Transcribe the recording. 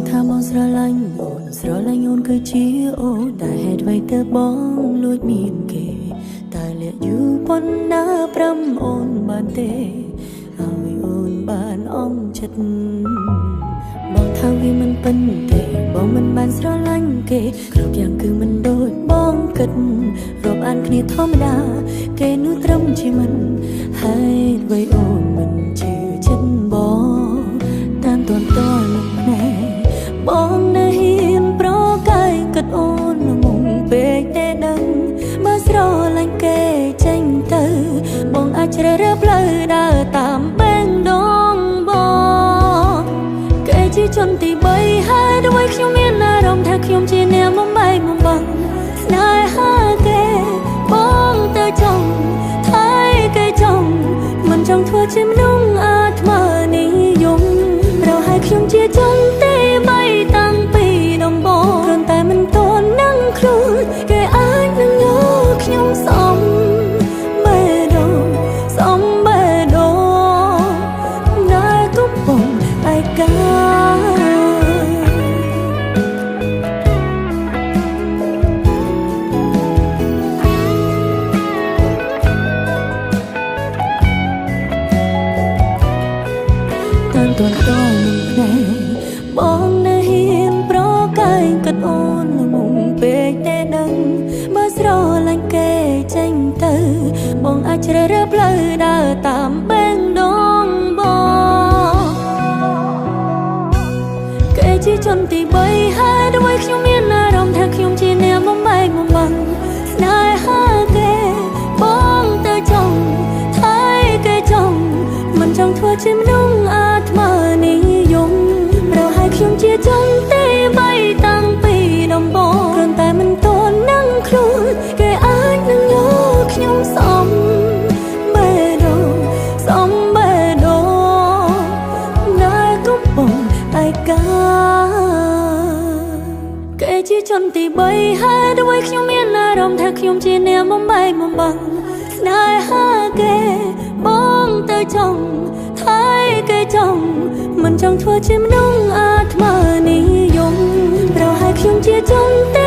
ថាបងស្រឡាញ់អូនស្រឡាញ់អូនគឺជាអូនតែហេតុអ្វីទៅបងលួចមានគេតែលាក់យូរប៉ុណ្ណាប្រាំអូនបានទេឲ្យអូនបានអង់ចិត្តបងថាវាមិនពិនទេបងមិនបានស្រឡាញ់គេគ្រប់យ៉ាងគឺមិនដូចបងគិតរាប់អានគ្នាធម្មតាគេនោះត្រឹមជាមិនហើយអ្វីអូនមិនជឿចិត្តបងតាមតន់តលភ្នែកបងនៅហ៊ានប្រកាយគិតអូនមុំពេកទេដឹងបើស្រឡាញ់គេចេញទៅបងអាចជ្រើសរើសផ្លូវដើរតាមបែងដងបងគេជាជនទី3ហើយដូចខ្ញុំមានអារម្មណ៍ថាខ្ញុំជាអ្នកបំបែកបំបាំងស្នេហាគេបងទៅចង់ថៃគេចង់មិនចង់ធ្វើជាមនុស្សអាត្មានិយមប្រហែលខ្ញុំជាជនទី3តាំងពីដំបូងគ្រាន់តែមិនទាន់នឹងខ្លួនគេអាចនឹងយកខ្ញុំសំបេះដូងសំបេះដូងដែលកំពុងឯកាតន់តល់នឹងភ្នែកបងនៅហ៊ានប្រកាយគិតអូនល្ងងពេកទេដឹងបើស្រឡាញ់គេចេញទៅបងអាចជ្រើសរើសផ្លូវដើរតាមបែងដងបងគេជាជនទី3ហើយដូចខ្ញុំមានអារម្មណ៍ថាខ្ញុំជាអ្នកបំបែកបំបាំងស្នេហាគេបងទៅចង់ថៃគេចង់មិនចង់ធ្វើជាមនុស្សអាត្មានិយមប្រហែលខ្ញុំជាជនទី3តាំងពីដំបូងគ្រាន់តែមិនទាន់នឹងខ្លួនគេអាចនឹងយកខ្ញុំសំបេះដូងសំបេះដូងដែលកំពុងឯកាគេជាជនទី3ហើយដូចខ្ញុំមានអារម្មណ៍ថាខ្ញុំជាអ្នកបំបែកបំបាំងស្នេហាគេបងទៅចង់ថៃគេចង់មិនចង់ធ្វើជាមនុស្សអាត្មានិយមប្រហែលខ្ញុំជាជនទី